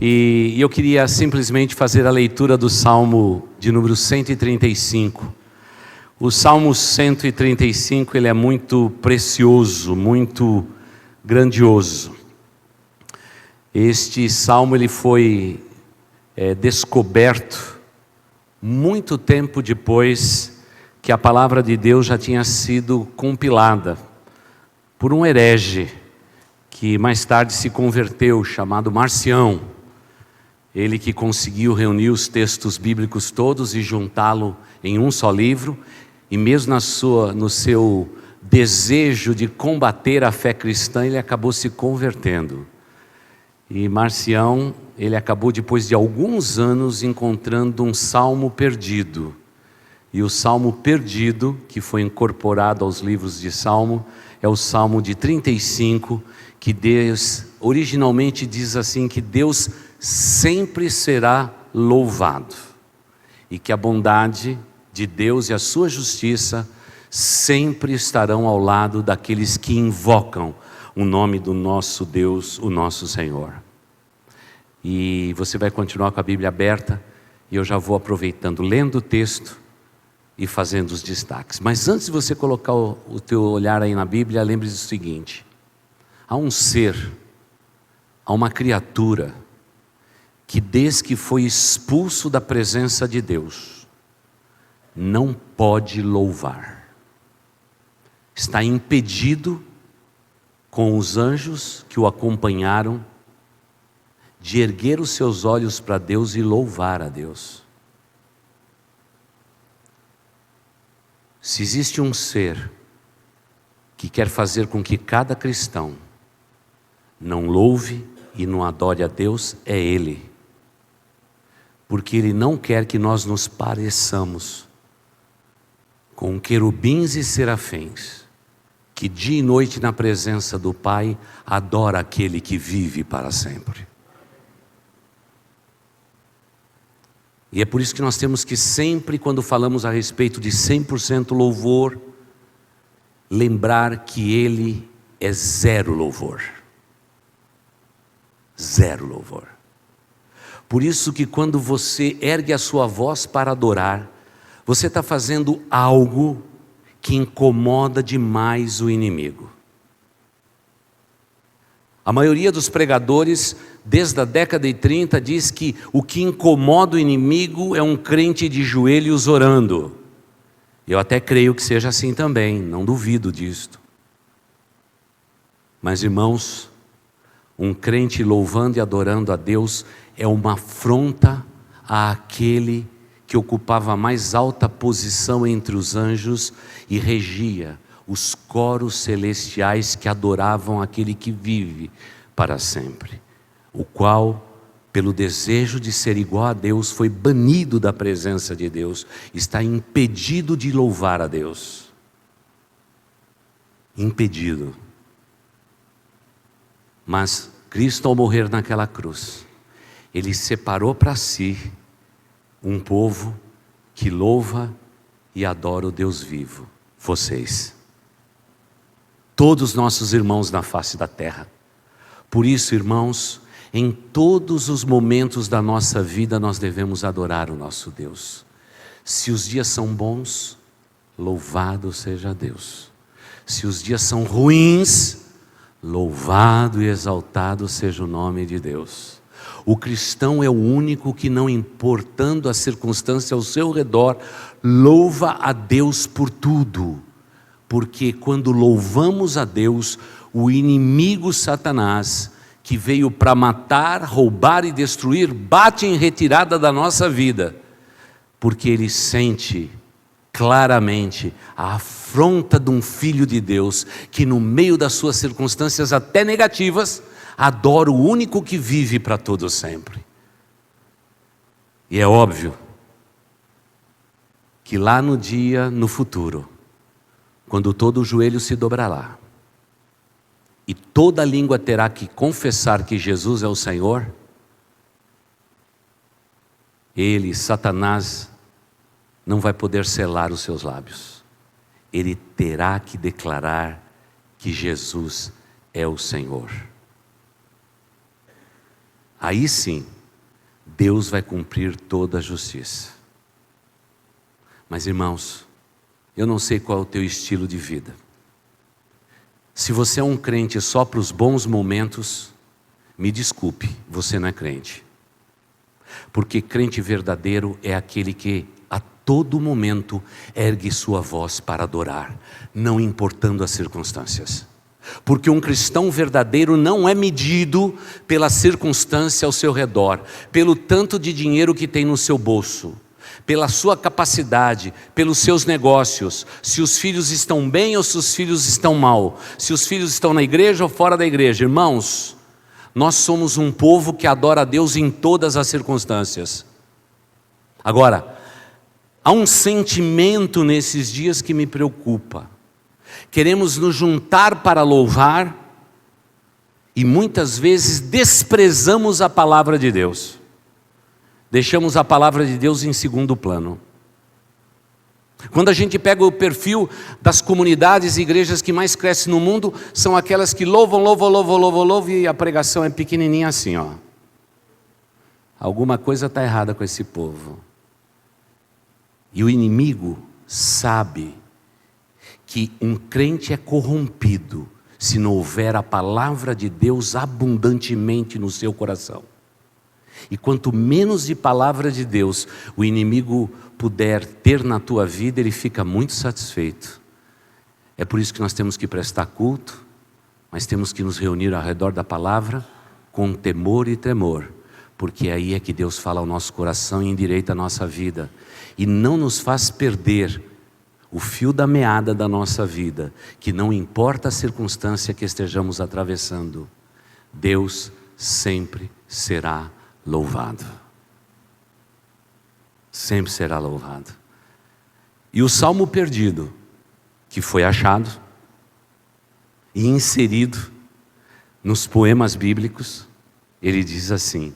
E eu queria simplesmente fazer a leitura do Salmo de número 135. O Salmo 135, ele é muito precioso, muito grandioso. Este Salmo ele foi descoberto muito tempo depois que a palavra de Deus já tinha sido compilada por um herege que mais tarde se converteu, chamado Marcião. Ele que conseguiu reunir os textos bíblicos todos e juntá-lo em um só livro, e mesmo no seu desejo de combater a fé cristã, ele acabou se convertendo. E Marcião, ele acabou depois de alguns anos encontrando um salmo perdido. E o salmo perdido, que foi incorporado aos livros de Salmo, é o Salmo de 35, que Deus originalmente diz assim, que Deus sempre será louvado. E que a bondade de Deus e a sua justiça sempre estarão ao lado daqueles que invocam o nome do nosso Deus, o nosso Senhor. E você vai continuar com a Bíblia aberta, e eu já vou aproveitando, lendo o texto e fazendo os destaques. Mas antes de você colocar o teu olhar aí na Bíblia, lembre-se do seguinte: há um ser, há uma criatura, que desde que foi expulso da presença de Deus, não pode louvar. Está impedido, com os anjos que o acompanharam, de erguer os seus olhos para Deus e louvar a Deus. Se existe um ser que quer fazer com que cada cristão não louve e não adore a Deus, é Ele. Porque Ele não quer que nós nos pareçamos com querubins e serafins, que dia e noite na presença do Pai adora aquele que vive para sempre. E é por isso que nós temos que sempre, quando falamos a respeito de 100% louvor, lembrar que Ele é zero louvor. Zero louvor. Por isso que quando você ergue a sua voz para adorar, você está fazendo algo que incomoda demais o inimigo. A maioria dos pregadores, desde a década de 30, diz que o que incomoda o inimigo é um crente de joelhos orando. Eu até creio que seja assim também, não duvido disto. Mas irmãos, um crente louvando e adorando a Deus é uma afronta àquele que ocupava a mais alta posição entre os anjos e regia os coros celestiais que adoravam aquele que vive para sempre, o qual, pelo desejo de ser igual a Deus, foi banido da presença de Deus, está impedido de louvar a Deus. Impedido. Mas Cristo, ao morrer naquela cruz, Ele separou para si um povo que louva e adora o Deus vivo, vocês. Todos os nossos irmãos na face da terra. Por isso, irmãos, em todos os momentos da nossa vida nós devemos adorar o nosso Deus. Se os dias são bons, louvado seja Deus. Se os dias são ruins, louvado e exaltado seja o nome de Deus. O cristão é o único que, não importando a circunstância ao seu redor, louva a Deus por tudo. Porque quando louvamos a Deus, o inimigo Satanás, que veio para matar, roubar e destruir, bate em retirada da nossa vida, porque ele sente claramente a afronta de um filho de Deus, que no meio das suas circunstâncias até negativas, adora o único que vive para todo sempre. E é óbvio que lá no dia, no futuro, quando todo o joelho se dobrará e toda língua terá que confessar que Jesus é o Senhor, ele, Satanás, não vai poder selar os seus lábios. Ele terá que declarar que Jesus é o Senhor. aí sim, Deus vai cumprir toda a justiça. Mas irmãos, eu não sei qual é o teu estilo de vida. Se você é um crente só para os bons momentos, me desculpe, você não é crente. Porque crente verdadeiro é aquele que a todo momento ergue sua voz para adorar, não importando as circunstâncias. Porque um cristão verdadeiro não é medido pela circunstância ao seu redor, pelo tanto de dinheiro que tem no seu bolso, pela sua capacidade, pelos seus negócios, se os filhos estão bem ou se os filhos estão mal, se os filhos estão na igreja ou fora da igreja. Irmãos, nós somos um povo que adora a Deus em todas as circunstâncias. Agora, há um sentimento nesses dias que me preocupa. Queremos nos juntar para louvar e muitas vezes desprezamos a palavra de Deus. Deixamos a palavra de Deus em segundo plano. Quando a gente pega o perfil das comunidades e igrejas que mais crescem no mundo, são aquelas que louvam e a pregação é pequenininha assim, ó. Alguma coisa está errada com esse povo. E o inimigo sabe que um crente é corrompido se não houver a palavra de Deus abundantemente no seu coração. E quanto menos de palavra de Deus o inimigo puder ter na tua vida, ele fica muito satisfeito. É por isso que nós temos que prestar culto, mas temos que nos reunir ao redor da palavra com temor e tremor, porque aí é que Deus fala ao nosso coração e endireita a nossa vida, e não nos faz perder o fio da meada da nossa vida, que não importa a circunstância que estejamos atravessando, Deus sempre será louvado. Sempre será louvado. E o salmo perdido, que foi achado e inserido nos poemas bíblicos, ele diz assim,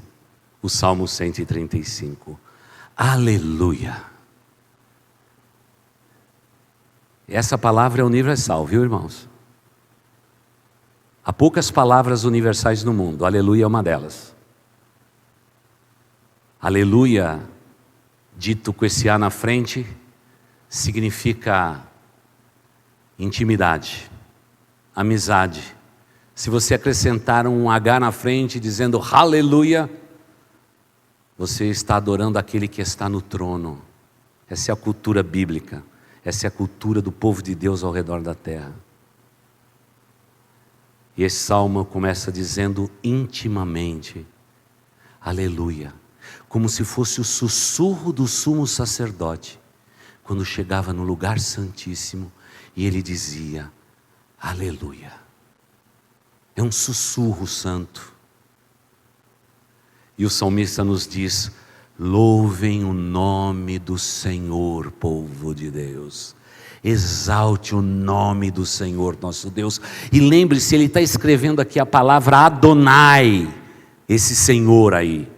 o Salmo 135, aleluia. Essa palavra é universal, viu, irmãos? Há poucas palavras universais no mundo, aleluia é uma delas. Aleluia, dito com esse A na frente, significa intimidade, amizade. Se você acrescentar um H na frente dizendo aleluia, você está adorando aquele que está no trono. Essa é a cultura bíblica, essa é a cultura do povo de Deus ao redor da terra. E esse salmo começa dizendo intimamente, aleluia, como se fosse o sussurro do sumo sacerdote, quando chegava no lugar santíssimo e ele dizia, aleluia. É um sussurro santo. E o salmista nos diz, louvem o nome do Senhor, povo de Deus. Exalte o nome do Senhor nosso Deus. E lembre-se, ele está escrevendo aqui a palavra Adonai, esse Senhor aí.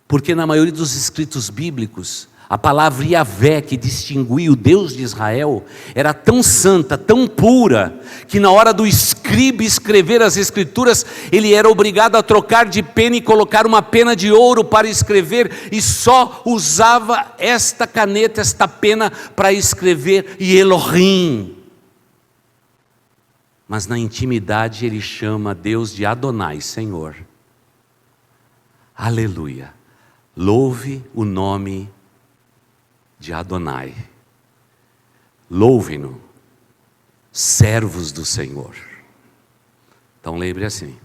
Porque na maioria dos escritos bíblicos, a palavra Yahvé, que distinguia o Deus de Israel, era tão santa, tão pura, que na hora do escriba escrever as escrituras, ele era obrigado a trocar de pena e colocar uma pena de ouro para escrever, e só usava esta caneta, esta pena para escrever Elohim. Mas na intimidade ele chama Deus de Adonai, Senhor. Aleluia. Louve o nome de Adonai. Louvem-no, servos do Senhor. Então lembre assim,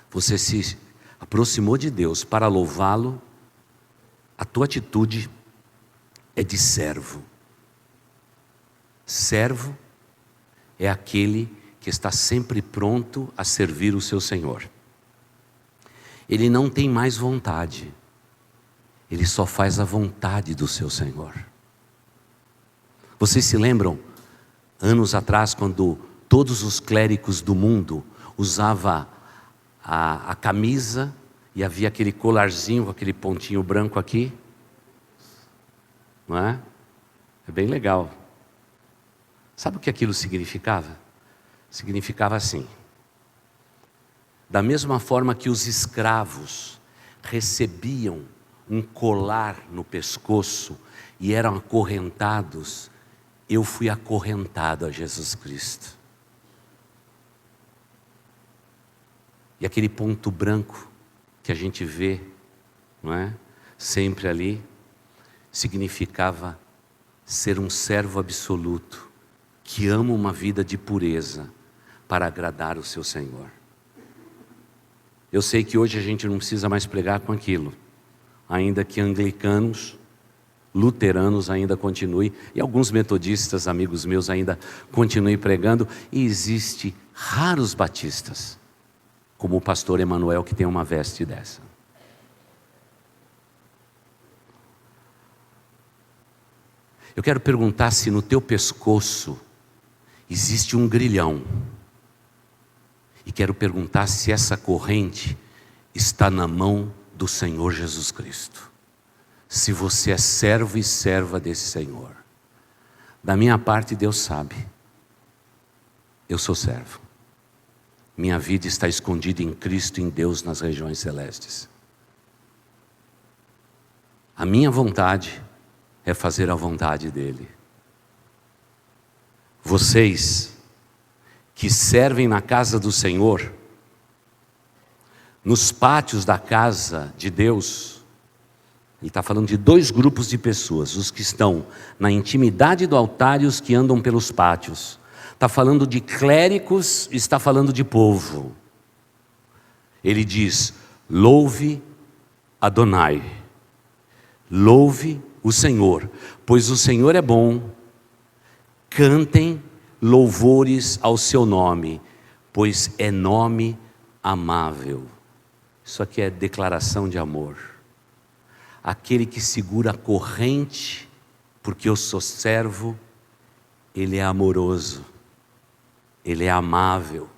você se aproximou de Deus para louvá-lo, a tua atitude é de servo. Servo é aquele que está sempre pronto a servir o seu Senhor. Ele não tem mais vontade, ele só faz a vontade do seu Senhor. Vocês se lembram, anos atrás, quando todos os clérigos do mundo usavam a camisa e havia aquele colarzinho, aquele pontinho branco aqui? Não é? É bem legal. Sabe o que aquilo significava? Significava assim: Da mesma forma que os escravos recebiam um colar no pescoço e eram acorrentados, eu fui acorrentado a Jesus Cristo. E aquele ponto branco que a gente vê, não é? Sempre ali, significava ser um servo absoluto, que ama uma vida de pureza para agradar o seu Senhor. Eu sei que hoje a gente não precisa mais pregar com aquilo, ainda que anglicanos, luteranos ainda continuem, e alguns metodistas, amigos meus, ainda continuem pregando, e existe raros batistas, como o pastor Emanuel, que tem uma veste dessa. Eu quero perguntar se no teu pescoço existe um grilhão. E quero perguntar se essa corrente está na mão do Senhor Jesus Cristo. Se você é servo e serva desse Senhor. Da minha parte, Deus sabe. Eu sou servo. Minha vida está escondida em Cristo, em Deus, nas regiões celestes. A minha vontade é fazer a vontade dEle. Vocês que servem na casa do Senhor, nos pátios da casa de Deus, ele está falando de dois grupos de pessoas, os que estão na intimidade do altar e os que andam pelos pátios. Está falando de clérigos, está falando de povo. Ele diz: louve Adonai, louve o Senhor, pois o Senhor é bom, cantem louvores ao seu nome, pois é nome amável. Isso aqui é declaração de amor. Aquele que segura a corrente, porque eu sou servo, ele é amoroso, ele é amável,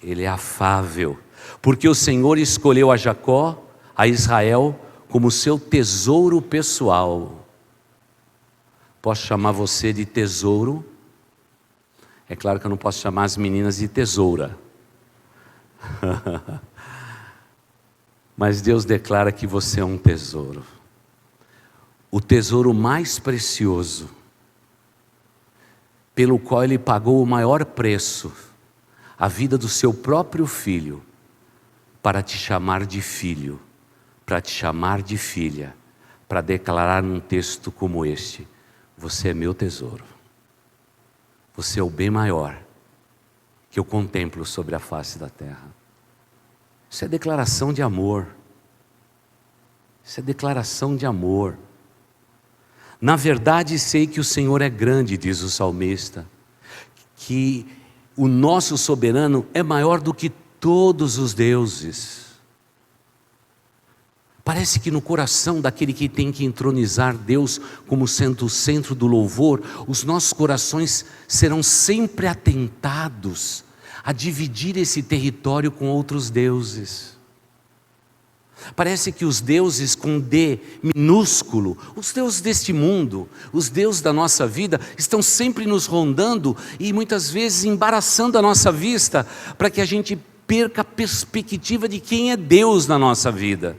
ele é afável, porque o Senhor escolheu a Jacó, a Israel, como seu tesouro pessoal. Posso chamar você de tesouro? É claro que eu não posso chamar as meninas de tesoura. Mas Deus declara que você é um tesouro. O tesouro mais precioso, pelo qual Ele pagou o maior preço, a vida do seu próprio filho, para te chamar de filho, para te chamar de filha, para declarar num texto como este: você é meu tesouro. Você é o bem maior que eu contemplo sobre a face da terra. Isso é declaração de amor. Isso é declaração de amor. Na verdade, sei que o Senhor é grande, diz o salmista, que o nosso soberano é maior do que todos os deuses. Parece que no coração daquele que tem que entronizar Deus como sendo o centro do louvor, os nossos corações serão sempre atentados a dividir esse território com outros deuses. Parece que os deuses com D minúsculo, os deuses deste mundo, os deuses da nossa vida, estão sempre nos rondando e muitas vezes embaraçando a nossa vista, para que a gente perca a perspectiva de quem é Deus na nossa vida.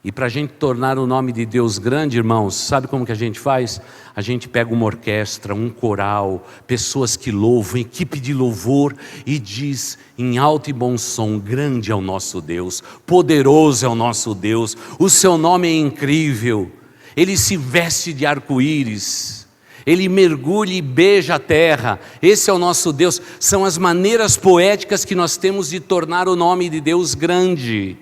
E para a gente tornar o nome de Deus grande, irmãos, sabe como que a gente faz? A gente pega uma orquestra, um coral, pessoas que louvam, equipe de louvor, e diz em alto e bom som: grande é o nosso Deus, poderoso é o nosso Deus, o seu nome é incrível, Ele se veste de arco-íris, Ele mergulha e beija a terra, esse é o nosso Deus. São as maneiras poéticas que nós temos de tornar o nome de Deus grande.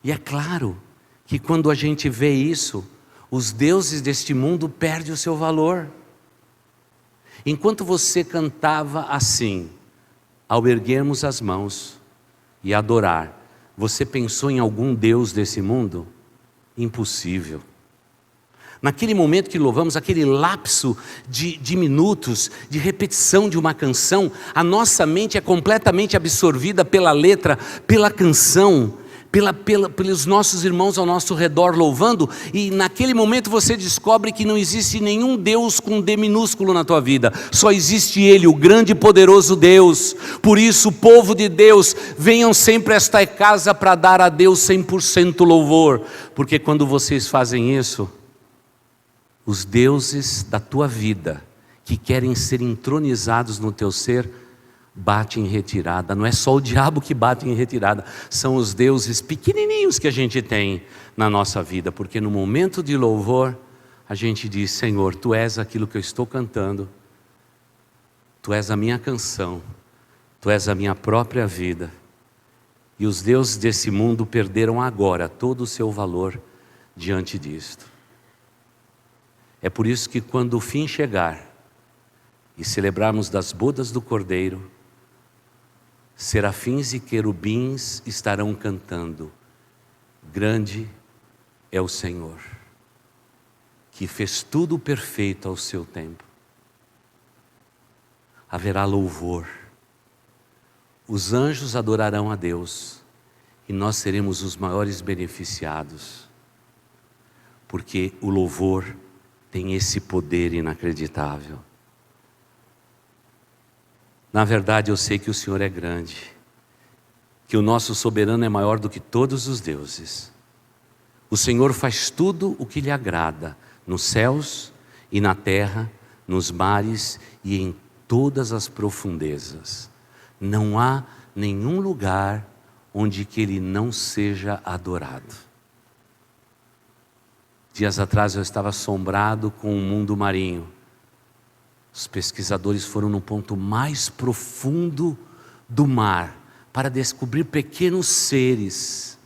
E é claro que quando a gente vê isso, os deuses deste mundo perdem o seu valor. Enquanto você cantava assim, ao erguermos as mãos e adorar, você pensou em algum deus desse mundo? Impossível. Naquele momento que louvamos, aquele lapso de minutos, de repetição de uma canção, a nossa mente é completamente absorvida pela letra, pela canção, pelos nossos irmãos ao nosso redor louvando, e naquele momento você descobre que não existe nenhum Deus com D minúsculo na tua vida, só existe Ele, o grande e poderoso Deus. Por isso, povo de Deus, venham sempre a esta casa para dar a Deus 100% louvor, porque quando vocês fazem isso, os deuses da tua vida, que querem ser entronizados no teu ser, bate em retirada. Não é só o diabo que bate em retirada, são os deuses pequenininhos que a gente tem na nossa vida, porque no momento de louvor a gente diz: Senhor, Tu és aquilo que eu estou cantando, Tu és a minha canção, Tu és a minha própria vida, e os deuses desse mundo perderam agora todo o seu valor diante disto. É por isso que quando o fim chegar e celebrarmos das bodas do Cordeiro, serafins e querubins estarão cantando: grande é o Senhor, que fez tudo perfeito ao seu tempo. Haverá louvor, os anjos adorarão a Deus, e nós seremos os maiores beneficiados, porque o louvor tem esse poder inacreditável. Na verdade, eu sei que o Senhor é grande, que o nosso soberano é maior do que todos os deuses. O Senhor faz tudo o que lhe agrada, nos céus e na terra, nos mares e em todas as profundezas. Não há nenhum lugar onde que Ele não seja adorado. Dias atrás eu estava assombrado com o mundo marinho. Os pesquisadores foram no ponto mais profundo do mar para descobrir pequenos seres.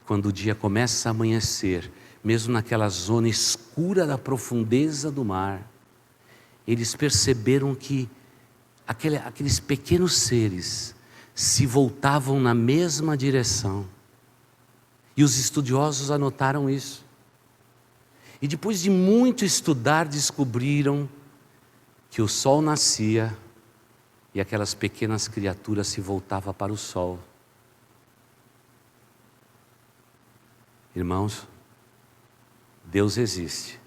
Quando o dia começa a amanhecer, mesmo naquela zona escura da profundeza do mar, eles perceberam que aqueles pequenos seres se voltavam na mesma direção. E os estudiosos anotaram isso. E depois de muito estudar, descobriram que o sol nascia e aquelas pequenas criaturas se voltavam para o sol. Irmãos, Deus existe,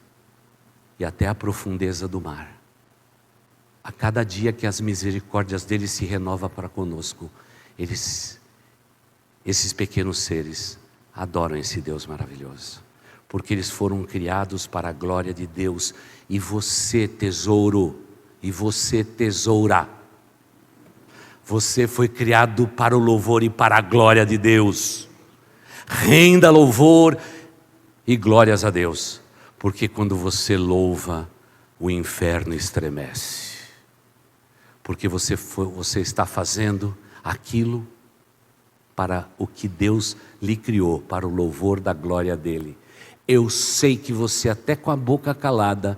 e até a profundeza do mar. A cada dia que as misericórdias dele se renovam para conosco, esses pequenos seres adoram esse Deus maravilhoso, porque eles foram criados para a glória de Deus. E você, tesouro, e você, tesoura, você foi criado para o louvor e para a glória de Deus. Renda louvor e glórias a Deus, porque quando você louva, o inferno estremece, porque você está fazendo aquilo para o que Deus lhe criou, para o louvor da glória dele. Eu sei que você, até com a boca calada,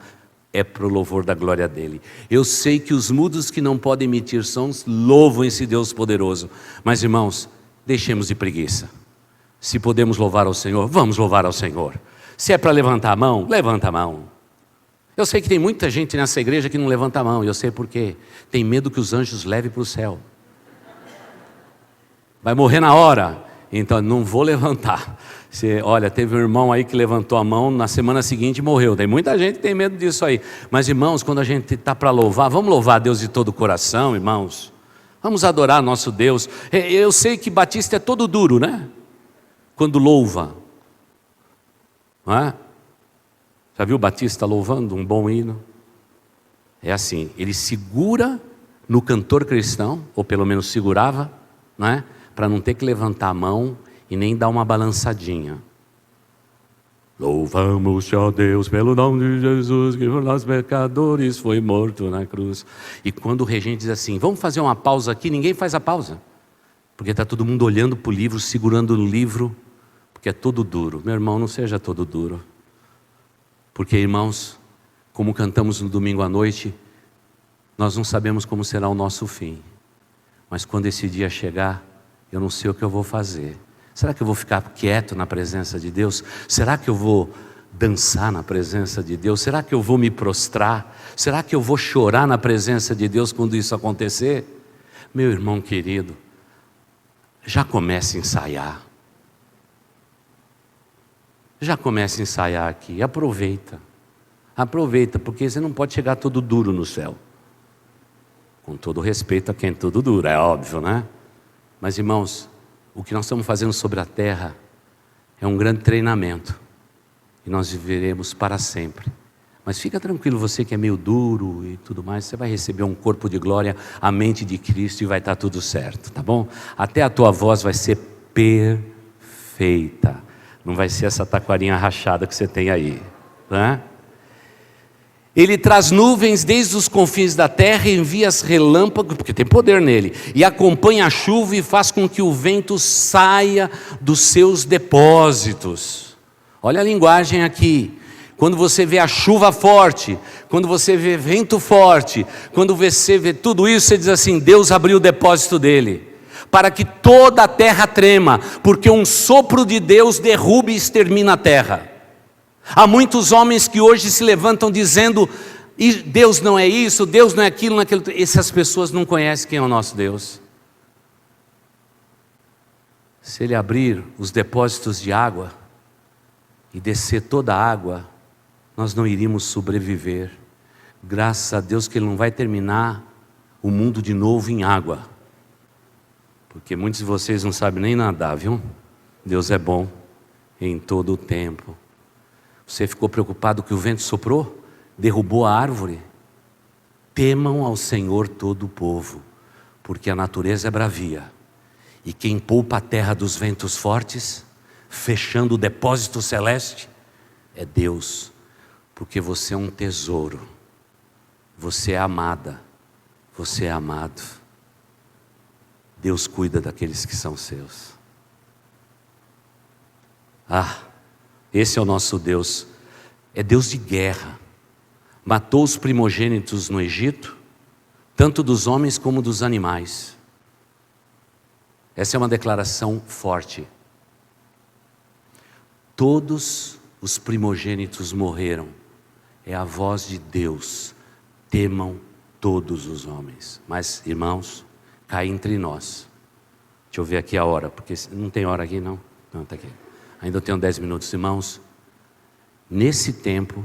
é para o louvor da glória dele. Eu sei que os mudos que não podem emitir sons louvam esse Deus poderoso. Mas, irmãos, deixemos de preguiça. Se podemos louvar ao Senhor, vamos louvar ao Senhor. Se é para levantar a mão, levanta a mão. Eu sei que tem muita gente nessa igreja que não levanta a mão, e eu sei por quê. Tem medo que os anjos levem para o céu. Vai morrer na hora, então não vou levantar. Olha, teve um irmão aí que levantou a mão, na semana seguinte morreu. Tem muita gente que tem medo disso aí. Mas, irmãos, quando a gente está para louvar, vamos louvar a Deus de todo o coração, irmãos. Vamos adorar nosso Deus. Eu sei que Batista é todo duro, né? Quando louva, não é? Já viu Batista louvando um bom hino? É assim, ele segura no cantor cristão, ou pelo menos segurava, não é? Para não ter que levantar a mão e nem dar uma balançadinha. Louvamos-te, ó Deus, pelo nome de Jesus, que por nós pecadores foi morto na cruz. E quando o regente diz assim, vamos fazer uma pausa aqui, ninguém faz a pausa, porque está todo mundo olhando para o livro, segurando o livro, porque é todo duro. Meu irmão, não seja todo duro, porque, irmãos, como cantamos no domingo à noite, nós não sabemos como será o nosso fim, mas quando esse dia chegar, eu não sei o que eu vou fazer. Será que eu vou ficar quieto na presença de Deus? Será que eu vou dançar na presença de Deus? Será que eu vou me prostrar? Será que eu vou chorar na presença de Deus quando isso acontecer? Meu irmão querido, já comece a ensaiar. Já comece a ensaiar aqui, aproveita. Aproveita, porque você não pode chegar todo duro no céu. Com todo respeito a quem é tudo duro, é óbvio, né? Mas irmãos, o que nós estamos fazendo sobre a terra é um grande treinamento. E nós viveremos para sempre. Mas fica tranquilo, você que é meio duro e tudo mais, você vai receber um corpo de glória, a mente de Cristo, e vai estar tudo certo, tá bom? Até a tua voz vai ser perfeita. Não vai ser essa taquarinha rachada que você tem aí, né? Ele traz nuvens desde os confins da terra, envia as relâmpagos, porque tem poder nele, e acompanha a chuva e faz com que o vento saia dos seus depósitos. Olha a linguagem aqui. Quando você vê a chuva forte, quando você vê vento forte, quando você vê tudo isso, você diz assim: Deus abriu o depósito dele, para que toda a terra trema, porque um sopro de Deus derruba e extermina a terra. Há muitos homens que hoje se levantam dizendo: Deus não é isso, Deus não é aquilo, não é aquilo. Essas pessoas não conhecem quem é o nosso Deus. Se Ele abrir os depósitos de água e descer toda a água, nós não iríamos sobreviver. Graças a Deus que Ele não vai terminar o mundo de novo em água, porque muitos de vocês não sabem nem nadar, viu? Deus é bom em todo o tempo. Você ficou preocupado que o vento soprou, derrubou a árvore? Temam ao Senhor todo o povo, porque a natureza é bravia, e quem poupa a terra dos ventos fortes, fechando o depósito celeste, é Deus, porque você é um tesouro, você é amada, você é amado. Deus cuida daqueles que são seus. Esse é o nosso Deus. É Deus de guerra. Matou os primogênitos no Egito, tanto dos homens como dos animais. Essa é uma declaração forte. Todos os primogênitos morreram. É a voz de Deus. Temam todos os homens. Mas, irmãos, cá entre nós. Deixa eu ver aqui a hora, porque não tem hora aqui, não? Não, está aqui. Ainda eu tenho 10 minutos, irmãos. Nesse tempo,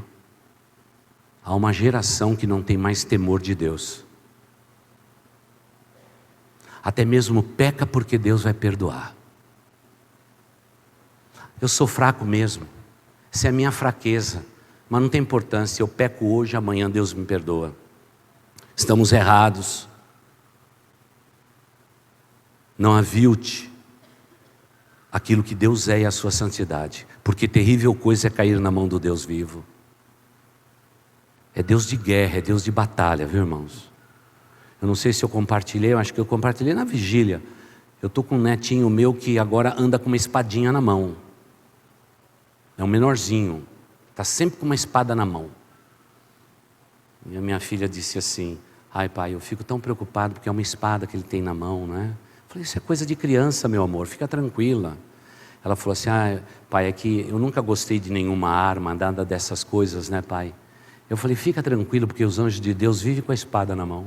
há uma geração que não tem mais temor de Deus. Até mesmo peca porque Deus vai perdoar. Eu sou fraco mesmo. Essa é a minha fraqueza. Mas não tem importância, eu peco hoje, amanhã Deus me perdoa. Estamos errados. Não avilte aquilo que Deus é e a sua santidade, porque terrível coisa é cair na mão do Deus vivo. É Deus de guerra, é Deus de batalha, viu, irmãos? Eu não sei se eu compartilhei, eu acho que eu compartilhei na vigília. Eu estou com um netinho meu que agora anda com uma espadinha na mão. É um menorzinho, está sempre com uma espada na mão. E a minha filha disse assim: ai pai, eu fico tão preocupado porque é uma espada que ele tem na mão, né? Eu falei: isso é coisa de criança, meu amor, fica tranquila. Ela falou assim: pai, é que eu nunca gostei de nenhuma arma, nada dessas coisas, né, pai? Eu falei: fica tranquilo, porque os anjos de Deus vivem com a espada na mão.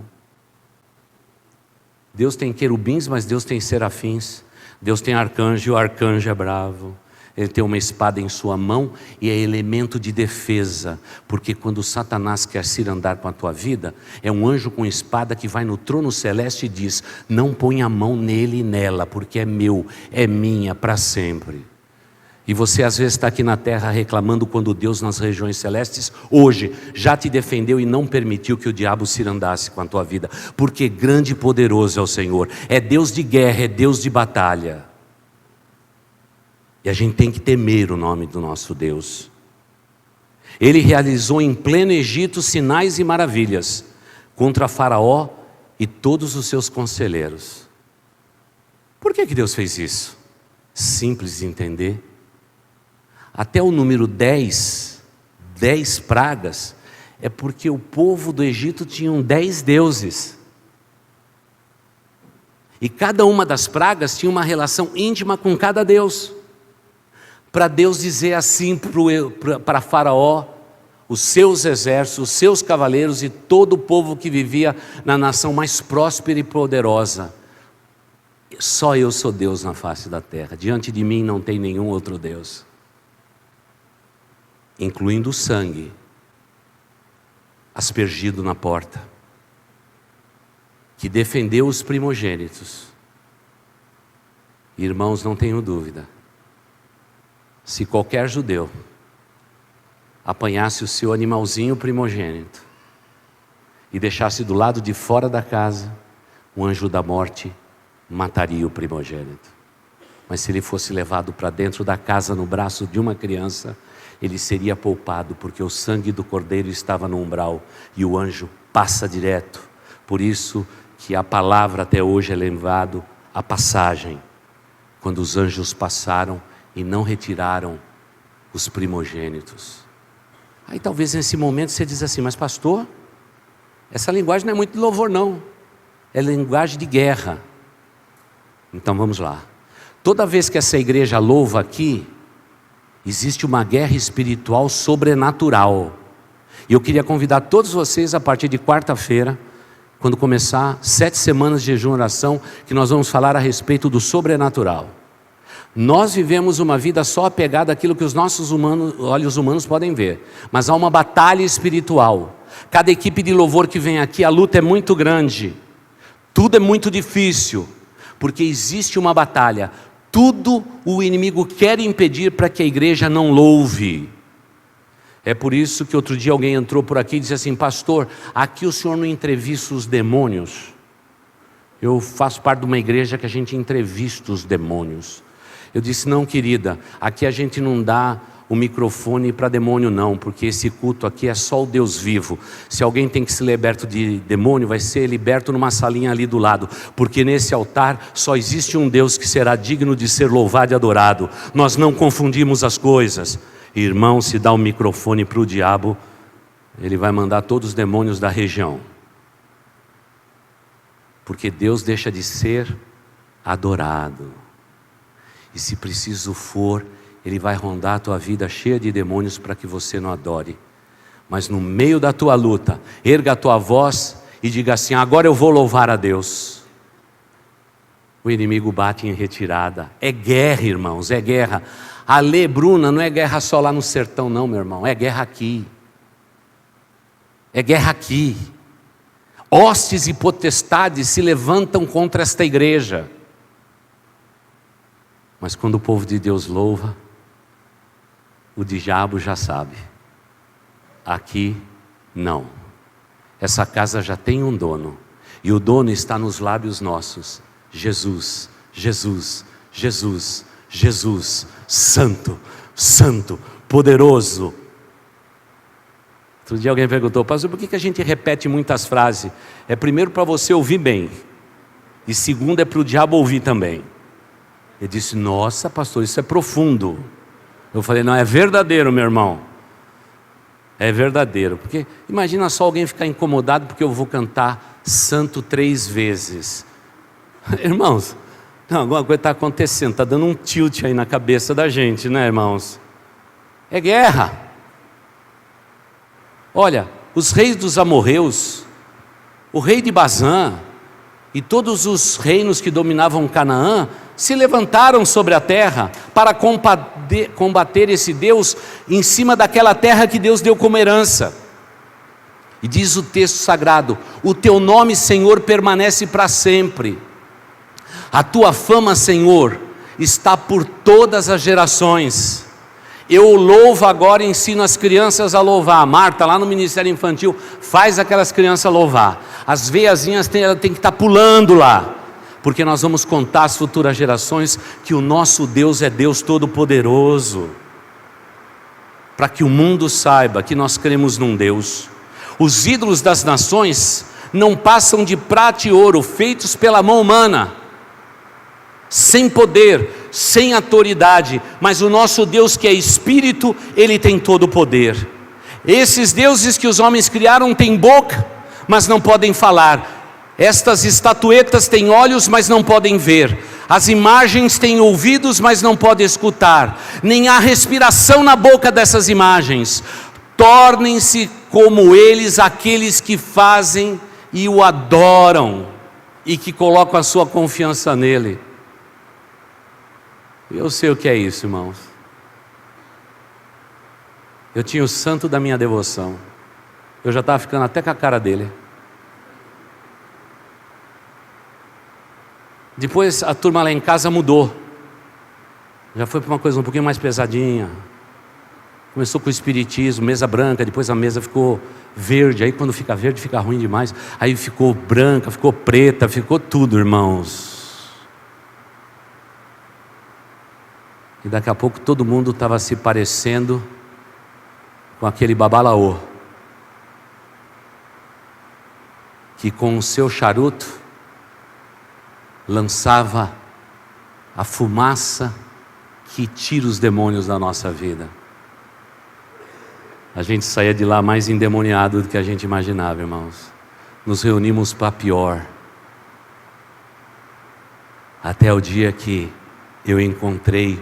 Deus tem querubins, mas Deus tem serafins. Deus tem arcanjo, e o arcanjo é bravo. Ele tem uma espada em sua mão e é elemento de defesa, porque quando Satanás quer se andar com a tua vida, é um anjo com espada que vai no trono celeste e diz: não ponha a mão nele e nela, porque é meu, é minha para sempre. E você às vezes está aqui na terra reclamando, quando Deus nas regiões celestes hoje já te defendeu e não permitiu que o diabo se andasse com a tua vida, porque grande e poderoso é o Senhor, é Deus de guerra, é Deus de batalha. E a gente tem que temer o nome do nosso Deus. Ele realizou em pleno Egito sinais e maravilhas contra Faraó e todos os seus conselheiros. Por que Deus fez isso? Simples de entender. Até o número 10 pragas, é porque o povo do Egito tinha 10 deuses. E cada uma das pragas tinha uma relação íntima com cada deus. Para Deus dizer assim para Faraó, os seus exércitos, os seus cavaleiros e todo o povo que vivia na nação mais próspera e poderosa: Só eu sou Deus na face da terra. Diante de mim não tem nenhum outro Deus, incluindo o sangue aspergido na porta, que defendeu os primogênitos. Irmãos, não tenho dúvida, se qualquer judeu apanhasse o seu animalzinho primogênito e deixasse do lado de fora da casa, o anjo da morte mataria o primogênito. Mas se ele fosse levado para dentro da casa no braço de uma criança, ele seria poupado, porque o sangue do cordeiro estava no umbral e o anjo passa direto. Por isso que a palavra até hoje é levado à passagem, quando os anjos passaram e não retiraram os primogênitos. Aí talvez nesse momento você diz assim: mas pastor, essa linguagem não é muito de louvor não, é linguagem de guerra. Então vamos lá. Toda vez que essa igreja louva aqui, existe uma guerra espiritual sobrenatural. E eu queria convidar todos vocês a partir de quarta-feira, quando começar 7 semanas de jejum e oração, que nós vamos falar a respeito do sobrenatural. Nós vivemos uma vida só apegada àquilo que os nossos olhos humanos podem ver, mas há uma batalha espiritual. Cada equipe de louvor que vem aqui, a luta é muito grande, tudo é muito difícil, porque existe uma batalha. Tudo o inimigo quer impedir para que a igreja não louve. É por isso que outro dia alguém entrou por aqui e disse assim: pastor, aqui o senhor não entrevista os demônios? Eu faço parte de uma igreja que a gente entrevista os demônios. Eu disse: não, querida, aqui a gente não dá o microfone para demônio não, porque esse culto aqui é só o Deus vivo. Se alguém tem que ser liberto de demônio, vai ser liberto numa salinha ali do lado, porque nesse altar só existe um Deus que será digno de ser louvado e adorado. Nós não confundimos as coisas. Irmão, se dá o microfone para o diabo, ele vai mandar todos os demônios da região, porque Deus deixa de ser adorado. E se preciso for, Ele vai rondar a tua vida cheia de demônios para que você não adore. Mas no meio da tua luta, erga a tua voz e diga assim: agora eu vou louvar a Deus. O inimigo bate em retirada. É guerra, irmãos, é guerra. Ale, Bruna, não é guerra só lá no sertão não, meu irmão, é guerra aqui. É guerra aqui. Hostes e potestades se levantam contra esta igreja. Mas quando o povo de Deus louva, o diabo já sabe. Aqui não. Essa casa já tem um dono, e o dono está nos lábios nossos. Jesus, Jesus, Jesus, Jesus, Santo, Santo, Poderoso. Outro dia alguém perguntou: pastor, por que a gente repete muitas frases? É primeiro para você ouvir bem, e segundo é para o diabo ouvir também. Ele disse: nossa pastor, isso é profundo. Eu falei: não, é verdadeiro, meu irmão. É verdadeiro, porque imagina só alguém ficar incomodado porque eu vou cantar santo 3 vezes. Irmãos, não, alguma coisa está acontecendo, está dando um tilt aí na cabeça da gente, né, irmãos? É guerra. Olha, os reis dos amorreus, o rei de Bazã e todos os reinos que dominavam Canaã se levantaram sobre a terra para combater esse Deus em cima daquela terra que Deus deu como herança. E diz o texto sagrado: o teu nome, Senhor, permanece para sempre. A tua fama, Senhor, está por todas as gerações. Eu louvo agora e ensino as crianças a louvar. A Marta, lá no Ministério Infantil, faz aquelas crianças louvar. As veiazinhas têm que estar pulando lá, porque nós vamos contar às futuras gerações que o nosso Deus é Deus Todo-Poderoso, para que o mundo saiba que nós cremos num Deus. Os ídolos das nações não passam de prata e ouro, feitos pela mão humana, sem poder, sem autoridade, mas o nosso Deus, que é Espírito, Ele tem todo o poder. Esses deuses que os homens criaram têm boca, mas não podem falar. Estas estatuetas têm olhos, mas não podem ver. As imagens têm ouvidos, mas não podem escutar. Nem há respiração na boca dessas imagens. Tornem-se como eles aqueles que fazem e o adoram. e que colocam a sua confiança nele. Eu sei o que é isso, irmãos. Eu tinha o santo da minha devoção. Eu já estava ficando até com a cara dele. Depois a turma lá em casa mudou. Já foi para uma coisa um pouquinho mais pesadinha. Começou com o espiritismo, mesa branca, depois a mesa ficou verde. Aí quando fica verde fica ruim demais. Aí ficou branca, ficou preta, ficou tudo, irmãos. E daqui a pouco todo mundo estava se parecendo com aquele babalaô, que com o seu charuto lançava a fumaça que tira os demônios da nossa vida. A gente saía de lá mais endemoniado do que a gente imaginava, irmãos. Nos reunimos para pior. Até o dia que eu encontrei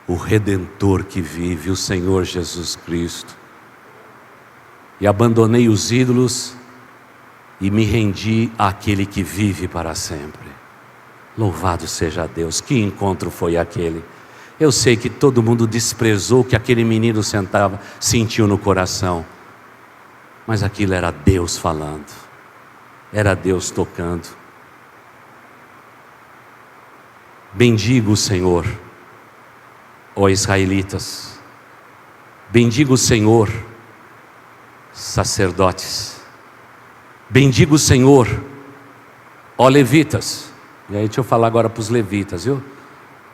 o Redentor que vive, o Senhor Jesus Cristo. E abandonei os ídolos e me rendi àquele que vive para sempre. Louvado seja Deus. Que encontro foi aquele? Eu sei que todo mundo desprezou o que aquele menino sentiu no coração. Mas aquilo era Deus falando. Era Deus tocando. Bendiga o Senhor, ó israelitas. Bendiga o Senhor, sacerdotes. Bendiga o Senhor, ó levitas. E aí deixa eu falar agora para os levitas, viu?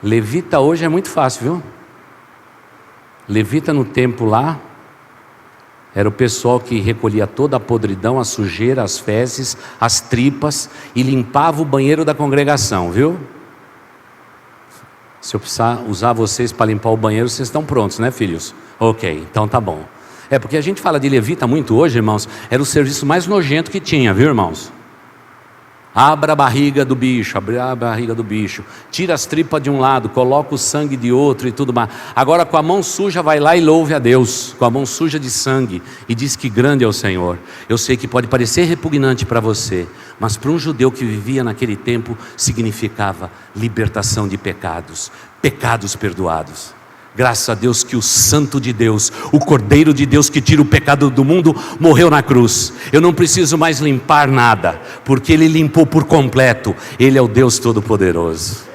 Levita hoje é muito fácil, viu? Levita no templo lá era o pessoal que recolhia toda a podridão, a sujeira, as fezes, as tripas e limpava o banheiro da congregação, viu? Se eu precisar usar vocês para limpar o banheiro, vocês estão prontos, né, filhos? Ok, então tá bom. É porque a gente fala de levita muito hoje, irmãos. Era o serviço mais nojento que tinha, viu, irmãos? Abra a barriga do bicho, abre a barriga do bicho, tira as tripas de um lado, coloca o sangue de outro e tudo mais. Agora com a mão suja vai lá e louve a Deus, com a mão suja de sangue, e diz que grande é o Senhor. Eu sei que pode parecer repugnante para você, mas para um judeu que vivia naquele tempo, significava libertação de pecados, pecados perdoados. Graças a Deus que o Santo de Deus, o Cordeiro de Deus que tira o pecado do mundo, morreu na cruz. Eu não preciso mais limpar nada, porque Ele limpou por completo. Ele é o Deus Todo-Poderoso.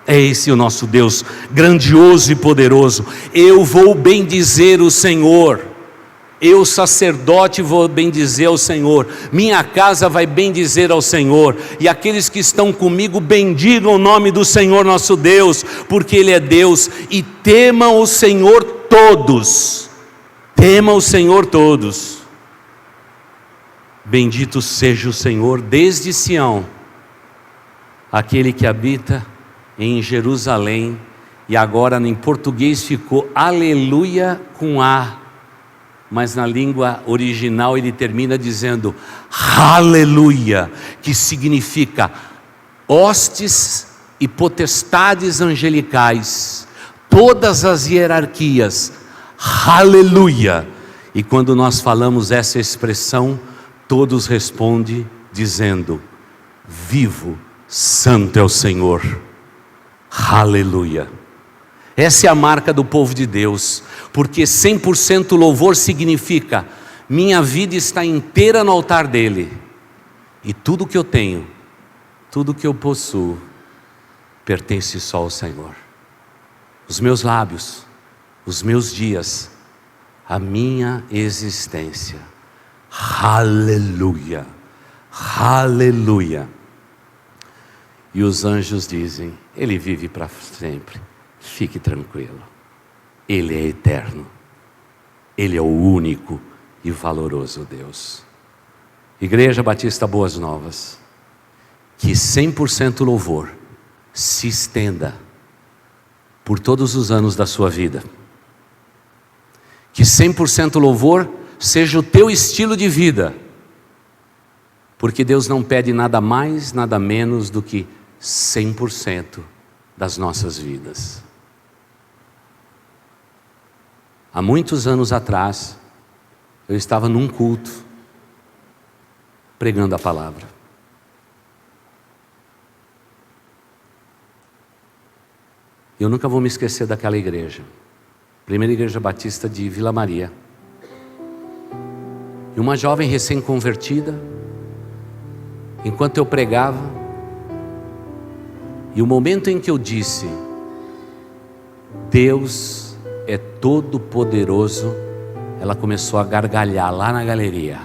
É esse o nosso Deus, grandioso e poderoso. Eu vou bendizer o Senhor. Eu, sacerdote, vou bendizer ao Senhor. Minha casa vai bendizer ao Senhor. E aqueles que estão comigo bendigam o nome do Senhor nosso Deus, porque Ele é Deus. E temam o Senhor todos. Temam o Senhor todos. Bendito seja o Senhor desde Sião, aquele que habita em Jerusalém. E agora em português ficou aleluia com A, mas na língua original ele termina dizendo aleluia, que significa hostes e potestades angelicais, todas as hierarquias, aleluia. E quando nós falamos essa expressão, todos respondem dizendo: vivo, santo é o Senhor, aleluia. Essa é a marca do povo de Deus, porque 100% louvor significa: minha vida está inteira no altar dele, e tudo que eu tenho, tudo que eu possuo, pertence só ao Senhor. Os meus lábios, os meus dias, a minha existência, aleluia, aleluia. E os anjos dizem: Ele vive para sempre. Fique tranquilo, Ele é eterno, Ele é o único e valoroso Deus. Igreja Batista Boas Novas, que 100% louvor se estenda por todos os anos da sua vida, que 100% louvor seja o teu estilo de vida, porque Deus não pede nada mais, nada menos do que 100% das nossas vidas. Há muitos anos atrás, eu estava num culto, pregando a palavra. Eu nunca vou me esquecer daquela igreja. Primeira igreja batista de Vila Maria. E uma jovem recém-convertida, enquanto eu pregava, e o momento em que eu disse: Deus é todo poderoso, ela começou a gargalhar lá na galeria.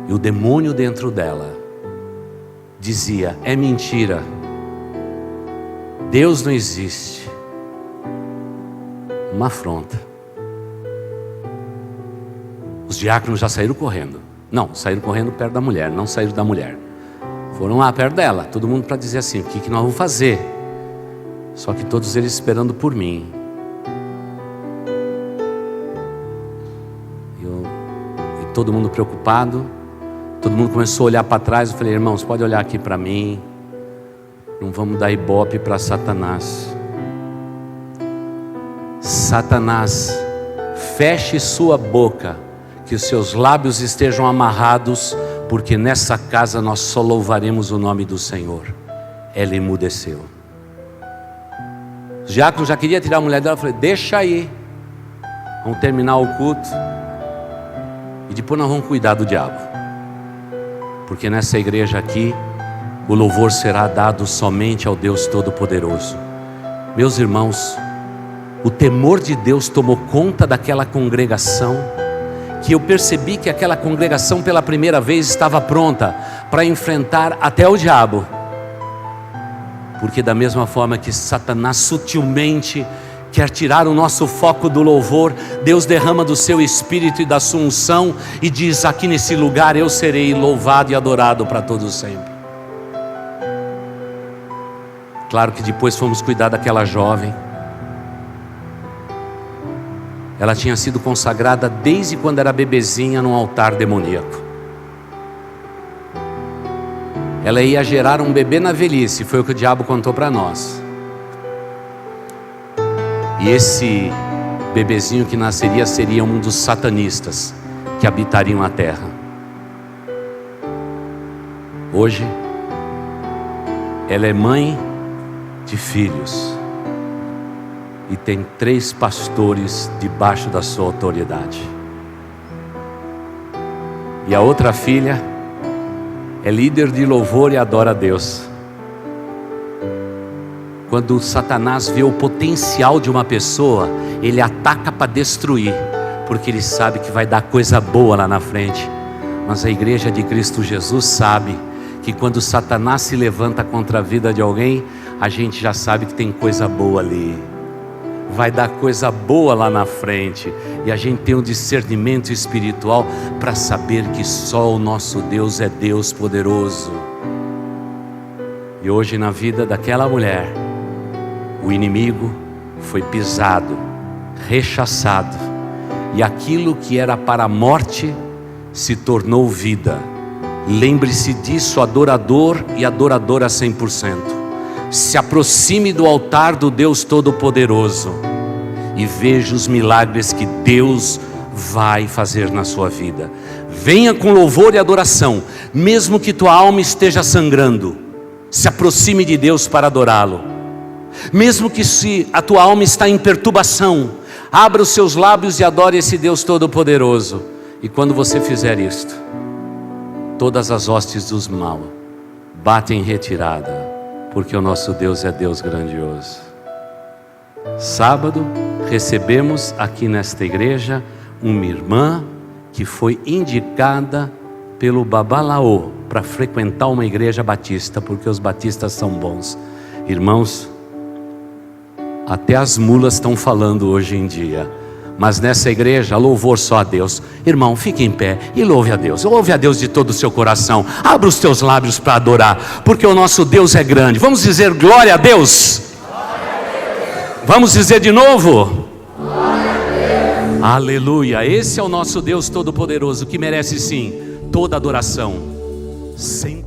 E o demônio dentro dela dizia: é mentira, Deus não existe. Uma afronta. Os diáconos já saíram correndo. Não, saíram correndo perto da mulher, não saíram da mulher. Foram lá perto dela, todo mundo para dizer assim: o que nós vamos fazer? Só que todos eles esperando por mim. E todo mundo preocupado. Todo mundo começou a olhar para trás. Eu falei: irmãos, pode olhar aqui para mim. Não vamos dar ibope para Satanás. Satanás, feche sua boca, que os seus lábios estejam amarrados, porque nessa casa nós só louvaremos o nome do Senhor. Ela emudeceu. Os diáconos já queria tirar a mulher dela. Eu falei: deixa aí, vamos terminar o culto e depois nós vamos cuidar do diabo, porque nessa igreja aqui o louvor será dado somente ao Deus Todo-Poderoso. Meus irmãos, o temor de Deus tomou conta daquela congregação, que eu percebi que aquela congregação pela primeira vez estava pronta para enfrentar até o diabo. Porque da mesma forma que Satanás sutilmente quer tirar o nosso foco do louvor, Deus derrama do seu Espírito e da sua unção e diz: aqui nesse lugar eu serei louvado e adorado para todos sempre. Claro que depois fomos cuidar daquela jovem. Ela tinha sido consagrada desde quando era bebezinha num altar demoníaco. Ela ia gerar um bebê na velhice, foi o que o diabo contou para nós. E esse bebezinho que nasceria seria um dos satanistas que habitariam a terra. Hoje, ela é mãe de filhos e tem 3 pastores debaixo da sua autoridade. E a outra filha é líder de louvor e adora a Deus. Quando Satanás vê o potencial de uma pessoa, ele ataca para destruir, porque ele sabe que vai dar coisa boa lá na frente. Mas a igreja de Cristo Jesus sabe que quando Satanás se levanta contra a vida de alguém, a gente já sabe que tem coisa boa ali. Vai dar coisa boa lá na frente. E a gente tem um discernimento espiritual para saber que só o nosso Deus é Deus poderoso. E hoje na vida daquela mulher, o inimigo foi pisado, rechaçado, e aquilo que era para a morte se tornou vida. Lembre-se disso, adorador e adoradora 100%. Se aproxime do altar do Deus Todo-Poderoso e veja os milagres que Deus vai fazer na sua vida. Venha com louvor e adoração, mesmo que tua alma esteja sangrando. Se aproxime de Deus para adorá-lo. Mesmo que se a tua alma está em perturbação, abra os seus lábios e adore esse Deus Todo-Poderoso. E quando você fizer isto, todas as hostes dos mal batem em retirada, porque o nosso Deus é Deus grandioso. Sábado, recebemos aqui nesta igreja uma irmã que foi indicada pelo Babalaô para frequentar uma igreja batista, porque os batistas são bons. Irmãos, até as mulas estão falando hoje em dia. Mas nessa igreja, louvor só a Deus. Irmão, fique em pé e louve a Deus. Louve a Deus de todo o seu coração. Abra os teus lábios para adorar, porque o nosso Deus é grande. Vamos dizer glória a Deus. Glória a Deus. Vamos dizer de novo. Glória a Deus. Aleluia. Esse é o nosso Deus Todo-Poderoso, que merece sim toda adoração. Sem